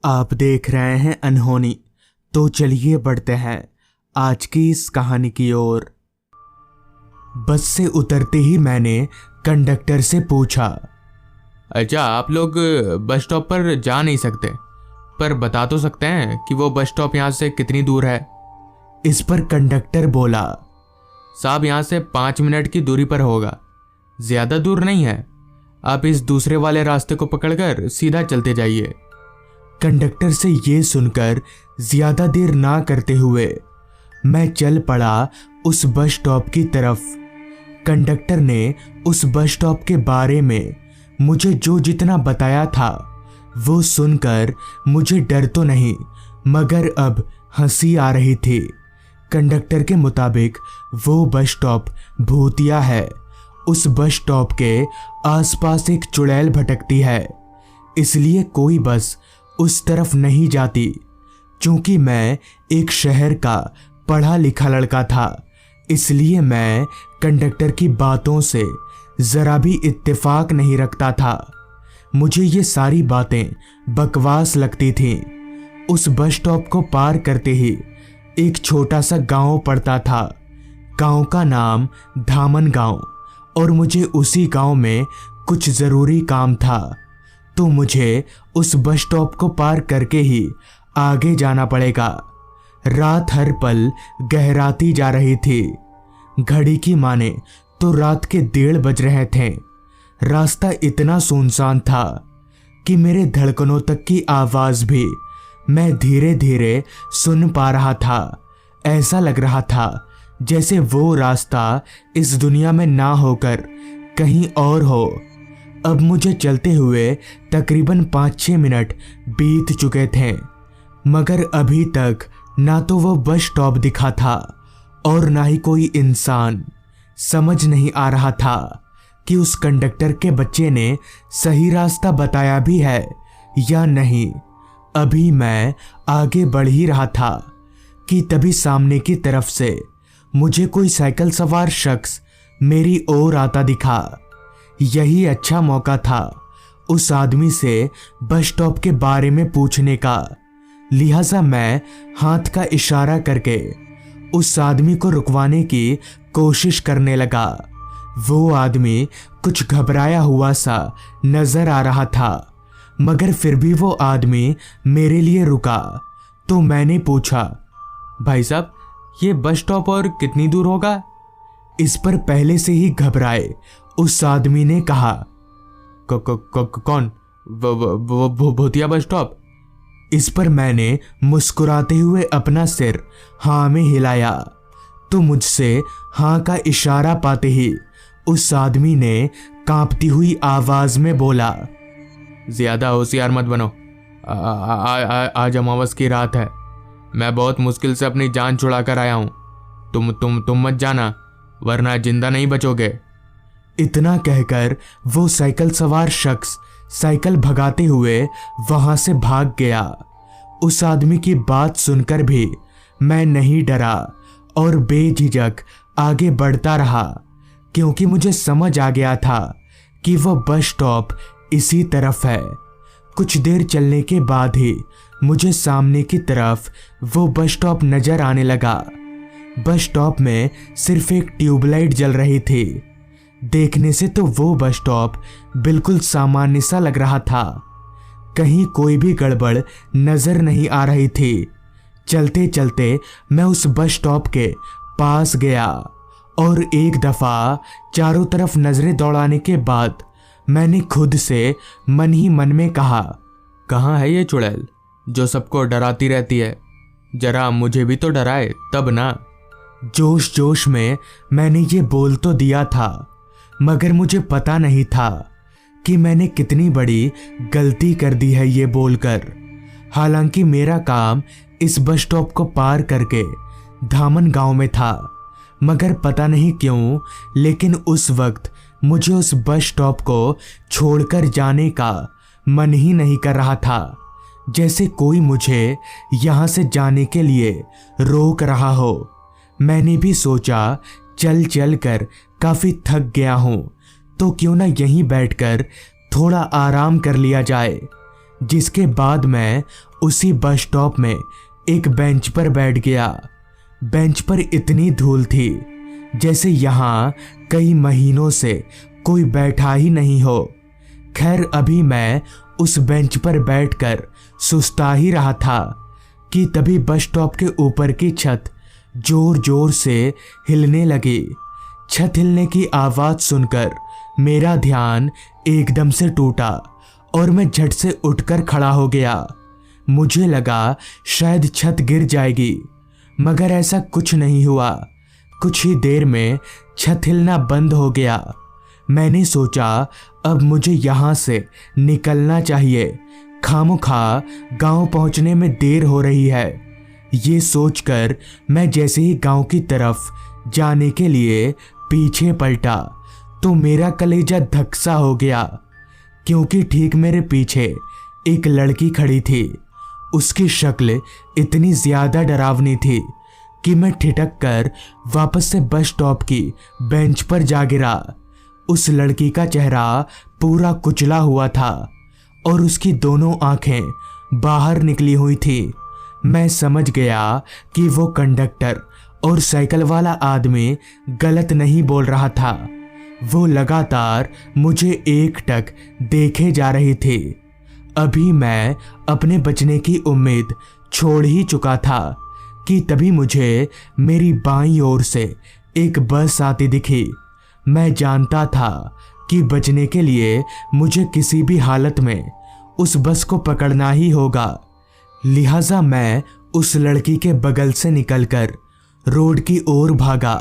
आप देख रहे हैं अनहोनी। तो चलिए बढ़ते हैं आज की इस कहानी की ओर। बस से उतरते ही मैंने कंडक्टर से पूछा, अच्छा आप लोग बस स्टॉप पर जा नहीं सकते, पर बता तो सकते हैं कि वो बस स्टॉप यहाँ से कितनी दूर है। इस पर कंडक्टर बोला, साहब यहाँ से 5 मिनट की दूरी पर होगा, ज़्यादा दूर नहीं है। आप इस दूसरे वाले रास्ते को पकड़कर सीधा चलते जाइए। कंडक्टर से ये सुनकर ज्यादा देर ना करते हुए मैं चल पड़ा उस बस स्टॉप की तरफ। कंडक्टर ने उस बस स्टॉप के बारे में मुझे जो जितना बताया था वो सुनकर मुझे डर तो नहीं मगर अब हंसी आ रही थी। कंडक्टर के मुताबिक वो बस स्टॉप भूतिया है। उस बस स्टॉप के आसपास एक चुड़ैल भटकती है, इसलिए कोई बस उस तरफ नहीं जाती। चूंकि मैं एक शहर का पढ़ा लिखा लड़का था, इसलिए मैं कंडक्टर की बातों से जरा भी इत्तेफाक नहीं रखता था। मुझे ये सारी बातें बकवास लगती थीं। उस बस स्टॉप को पार करते ही एक छोटा सा गांव पड़ता था। गांव का नाम धामन गांव, और मुझे उसी गांव में कुछ ज़रूरी काम था, तो मुझे उस बस स्टॉप को पार करके ही आगे जाना पड़ेगा। रात हर पल गहराती जा रही थी। घड़ी की माने तो रात के 1:30 बज रहे थे। रास्ता इतना सुनसान था कि मेरे धड़कनों तक की आवाज़ भी मैं धीरे धीरे सुन पा रहा था। ऐसा लग रहा था जैसे वो रास्ता इस दुनिया में ना होकर कहीं और हो। अब मुझे चलते हुए तकरीबन 5-6 मिनट बीत चुके थे, मगर अभी तक ना तो वो बस स्टॉप दिखा था और ना ही कोई इंसान। समझ नहीं आ रहा था कि उस कंडक्टर के बच्चे ने सही रास्ता बताया भी है या नहीं। अभी मैं आगे बढ़ ही रहा था कि तभी सामने की तरफ से मुझे कोई साइकिल सवार शख्स मेरी ओर आता दिखा। यही अच्छा मौका था उस आदमी से बस स्टॉप के बारे में पूछने का, लिहाजा मैं हाथ का इशारा करके उस आदमी को रुकवाने की कोशिश करने लगा। वो आदमी कुछ घबराया हुआ सा नजर आ रहा था, मगर फिर भी वो आदमी मेरे लिए रुका। तो मैंने पूछा, भाई साहब ये बस स्टॉप और कितनी दूर होगा? इस पर पहले से ही घबराए उस आदमी ने कहा, कौन? वो भूतिया बस स्टॉप? इस पर मैंने मुस्कुराते हुए अपना सिर हाँ में हिलाया, तो मुझसे हाँ का इशारा पाते ही उस आदमी ने कांपती हुई आवाज में बोला, ज्यादा होशियार मत बनो। आज अमावस की रात है। मैं बहुत मुश्किल से अपनी जान छुड़ा कर आया हूँ। तुम मत जाना, वरना जिंदा नहीं बचोगे। इतना कहकर वो साइकिल सवार शख्स साइकिल भगाते हुए वहां से भाग गया। उस आदमी की बात सुनकर भी मैं नहीं डरा और बेझिझक आगे बढ़ता रहा, क्योंकि मुझे समझ आ गया था कि वो बस स्टॉप इसी तरफ है। कुछ देर चलने के बाद ही मुझे सामने की तरफ वो बस स्टॉप नजर आने लगा। बस स्टॉप में सिर्फ एक ट्यूबलाइट जल रही थी। देखने से तो वो बस स्टॉप बिल्कुल सामान्य सा लग रहा था। कहीं कोई भी गड़बड़ नजर नहीं आ रही थी। चलते चलते मैं उस बस स्टॉप के पास गया और एक दफा चारों तरफ नजरें दौड़ाने के बाद मैंने खुद से मन ही मन में कहा, कहाँ है ये चुड़ैल जो सबको डराती रहती है? जरा मुझे भी तो डराए तब ना। जोश जोश में मैंने ये बोल तो दिया था, मगर मुझे पता नहीं था कि मैंने कितनी बड़ी गलती कर दी है ये बोलकर। हालांकि मेरा काम इस बस स्टॉप को पार करके धामन गांव में था, मगर पता नहीं क्यों लेकिन उस वक्त मुझे उस बस स्टॉप को छोड़कर जाने का मन ही नहीं कर रहा था, जैसे कोई मुझे यहाँ से जाने के लिए रोक रहा हो। मैंने भी सोचा चल चल कर काफ़ी थक गया हूँ, तो क्यों ना यहीं बैठकर थोड़ा आराम कर लिया जाए। जिसके बाद मैं उसी बस स्टॉप में एक बेंच पर बैठ गया। बेंच पर इतनी धूल थी जैसे यहाँ कई महीनों से कोई बैठा ही नहीं हो। खैर, अभी मैं उस बेंच पर बैठकर सुस्ता ही रहा था कि तभी बस स्टॉप के ऊपर की छत जोर जोर से हिलने लगी। छत हिलने की आवाज सुनकर मेरा ध्यान एकदम से टूटा और मैं झट से उठकर खड़ा हो गया। मुझे लगा शायद छत गिर जाएगी, मगर ऐसा कुछ नहीं हुआ। कुछ ही देर में छत हिलना बंद हो गया। मैंने सोचा अब मुझे यहाँ से निकलना चाहिए, खामोखा गांव पहुंचने में देर हो रही है। ये सोचकर मैं जैसे ही गांव की तरफ जाने के लिए पीछे पलटा तो मेरा कलेजा धक्सा हो गया, क्योंकि ठीक मेरे पीछे एक लड़की खड़ी थी। उसकी शक्ल इतनी ज्यादा डरावनी थी कि मैं ठिठक कर वापस से बस स्टॉप की बेंच पर जा गिरा। उस लड़की का चेहरा पूरा कुचला हुआ था और उसकी दोनों आंखें बाहर निकली हुई थी। मैं समझ गया कि वो कंडक्टर और साइकिल वाला आदमी गलत नहीं बोल रहा था। वो लगातार मुझे एकटक देखे जा रही थी। अभी मैं अपने बचने की उम्मीद छोड़ ही चुका था कि तभी मुझे मेरी बाईं ओर से एक बस आती दिखी। मैं जानता था कि बचने के लिए मुझे किसी भी हालत में उस बस को पकड़ना ही होगा। लिहाजा मैं उस लड़की के बगल से निकलकर रोड की ओर भागा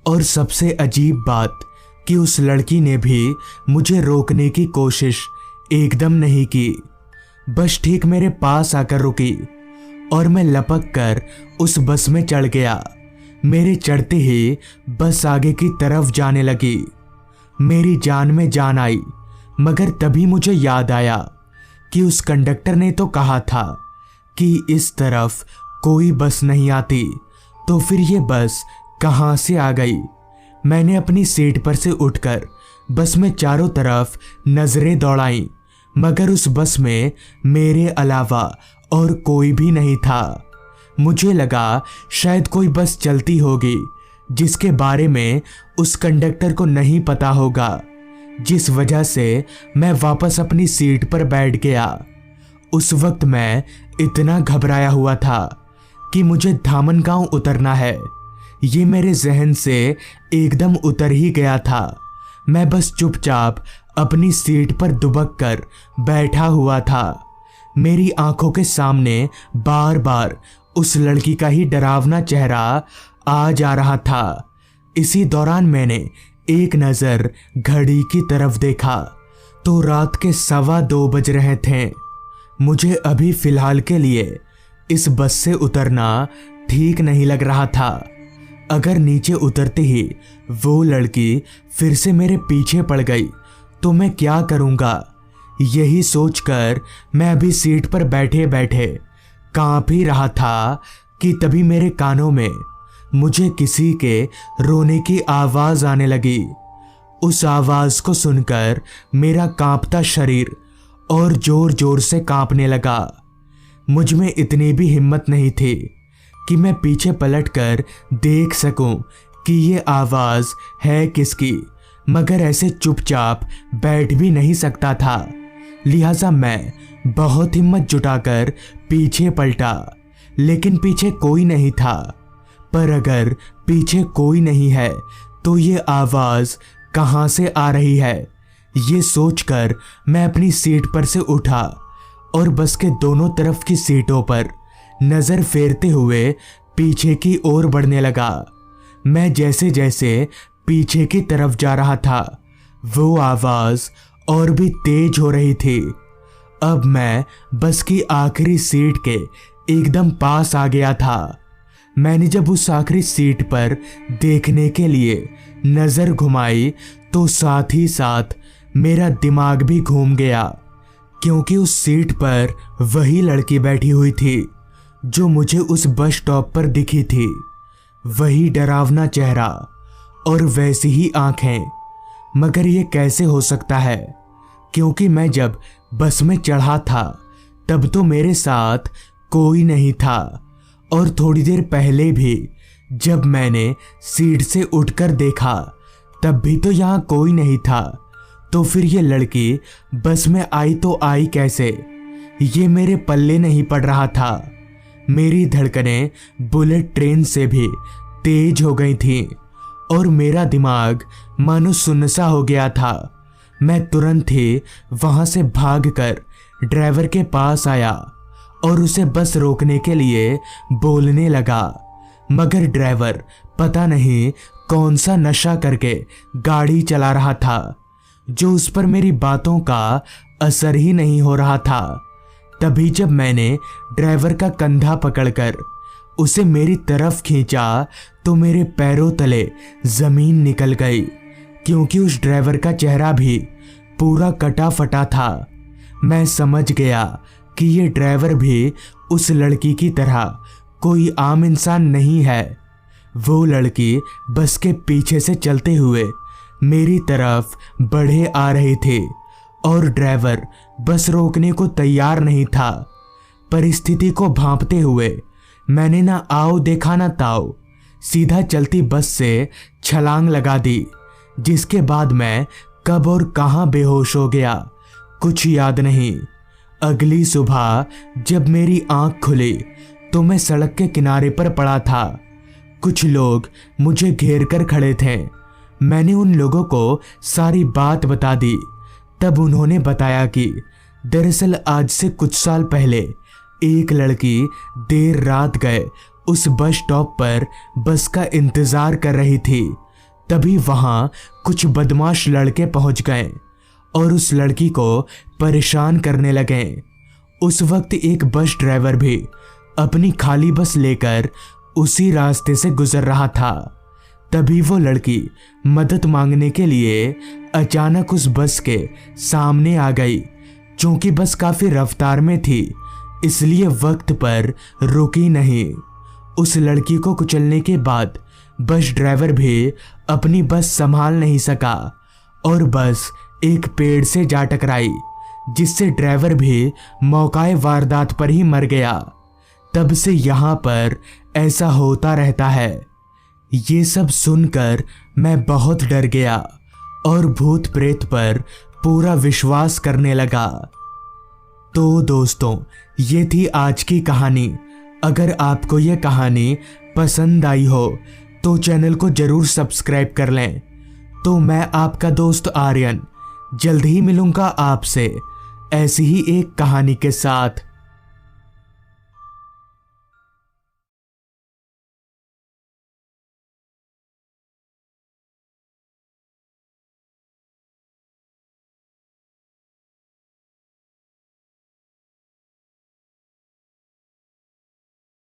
और सबसे अजीब बात कि उस लड़की ने भी मुझे रोकने की कोशिश एकदम नहीं की। बस ठीक मेरे पास आकर रुकी और मैं लपक कर उस बस में चढ़ गया। मेरे चढ़ते ही बस आगे की तरफ जाने लगी। मेरी जान में जान आई, मगर तभी मुझे याद आया कि उस कंडक्टर ने तो कहा था कि इस तरफ कोई बस नहीं आती, तो फिर ये बस कहाँ से आ गई। मैंने अपनी सीट पर से उठकर बस में चारों तरफ नजरें दौड़ाईं, मगर उस बस में मेरे अलावा और कोई भी नहीं था। मुझे लगा शायद कोई बस चलती होगी जिसके बारे में उस कंडक्टर को नहीं पता होगा, जिस वजह से मैं वापस अपनी सीट पर बैठ गया। उस वक्त मैं इतना घबराया हुआ था कि मुझे धामनगांव उतरना है, ये मेरे जहन से एकदम उतर ही गया था। मैं बस चुपचाप अपनी सीट पर दुबक कर बैठा हुआ था। मेरी आंखों के सामने बार बार उस लड़की का ही डरावना चेहरा आ जा रहा था। इसी दौरान मैंने एक नज़र घड़ी की तरफ देखा तो रात के 2:15 बज रहे थे। मुझे अभी फिलहाल के लिए इस बस से उतरना ठीक नहीं लग रहा था। अगर नीचे उतरते ही वो लड़की फिर से मेरे पीछे पड़ गई तो मैं क्या करूँगा। यही सोचकर मैं अभी सीट पर बैठे बैठे कांप ही रहा था कि तभी मेरे कानों में मुझे किसी के रोने की आवाज़ आने लगी। उस आवाज़ को सुनकर मेरा कांपता शरीर और जोर जोर से कांपने लगा। मुझ में इतनी भी हिम्मत नहीं थी कि मैं पीछे पलटकर देख सकूं कि ये आवाज़ है किसकी, मगर ऐसे चुपचाप बैठ भी नहीं सकता था। लिहाजा मैं बहुत हिम्मत जुटाकर पीछे पलटा, लेकिन पीछे कोई नहीं था। पर अगर पीछे कोई नहीं है तो ये आवाज़ कहाँ से आ रही है, ये सोचकर मैं अपनी सीट पर से उठा और बस के दोनों तरफ की सीटों पर नज़र फेरते हुए पीछे की ओर बढ़ने लगा। मैं जैसे जैसे पीछे की तरफ जा रहा था वो आवाज़ और भी तेज हो रही थी। अब मैं बस की आखिरी सीट के एकदम पास आ गया था। मैंने जब उस आखिरी सीट पर देखने के लिए नज़र घुमाई तो साथ ही साथ मेरा दिमाग भी घूम गया, क्योंकि उस सीट पर वही लड़की बैठी हुई थी जो मुझे उस बस स्टॉप पर दिखी थी। वही डरावना चेहरा और वैसी ही आंखें। मगर ये कैसे हो सकता है, क्योंकि मैं जब बस में चढ़ा था तब तो मेरे साथ कोई नहीं था, और थोड़ी देर पहले भी जब मैंने सीट से उठकर देखा तब भी तो यहाँ कोई नहीं था। तो फिर ये लड़की बस में आई तो आई कैसे? ये मेरे पल्ले नहीं पड़ रहा था। मेरी धड़कनें बुलेट ट्रेन से भी तेज हो गई थी और मेरा दिमाग मानो सुनसा हो गया था। मैं तुरंत ही वहां से भागकर ड्राइवर के पास आया और उसे बस रोकने के लिए बोलने लगा, मगर ड्राइवर पता नहीं कौन सा नशा करके गाड़ी चला रहा था, जो उस पर मेरी बातों का असर ही नहीं हो रहा था। तभी जब मैंने ड्राइवर का कंधा पकड़कर उसे मेरी तरफ खींचा तो मेरे पैरों तले जमीन निकल गई, क्योंकि उस ड्राइवर का चेहरा भी पूरा कटा फटा था। मैं समझ गया कि ये ड्राइवर भी उस लड़की की तरह कोई आम इंसान नहीं है। वो लड़की बस के पीछे से चलते हुए मेरी तरफ बढ़े आ रही थी और ड्राइवर बस रोकने को तैयार नहीं था। परिस्थिति को भांपते हुए मैंने ना आओ देखा ना ताओ, सीधा चलती बस से छलांग लगा दी, जिसके बाद मैं कब और कहां बेहोश हो गया कुछ याद नहीं। अगली सुबह जब मेरी आंख खुली तो मैं सड़क के किनारे पर पड़ा था। कुछ लोग मुझे घेर कर खड़े थे। मैंने उन लोगों को सारी बात बता दी। तब उन्होंने बताया कि दरअसल आज से कुछ साल पहले एक लड़की देर रात गए उस बस स्टॉप पर बस का इंतजार कर रही थी। तभी वहां कुछ बदमाश लड़के पहुंच गए और उस लड़की को परेशान करने लगे। उस वक्त एक बस ड्राइवर भी अपनी खाली बस लेकर उसी रास्ते से गुजर रहा था। तभी वो लड़की मदद मांगने के लिए अचानक उस बस के सामने आ गई। चूंकि बस काफी रफ्तार में थी इसलिए वक्त पर रुकी नहीं। उस लड़की को कुचलने के बाद बस ड्राइवर भी अपनी बस संभाल नहीं सका और बस एक पेड़ से जा टकराई, जिससे ड्राइवर भी मौकाए वारदात पर ही मर गया। तब से यहाँ पर ऐसा होता रहता है। ये सब सुनकर मैं बहुत डर गया और भूत प्रेत पर पूरा विश्वास करने लगा। तो दोस्तों, ये थी आज की कहानी। अगर आपको ये कहानी पसंद आई हो तो चैनल को जरूर सब्सक्राइब कर लें। तो मैं आपका दोस्त आर्यन जल्द ही मिलूंगा आपसे ऐसी ही एक कहानी के साथ।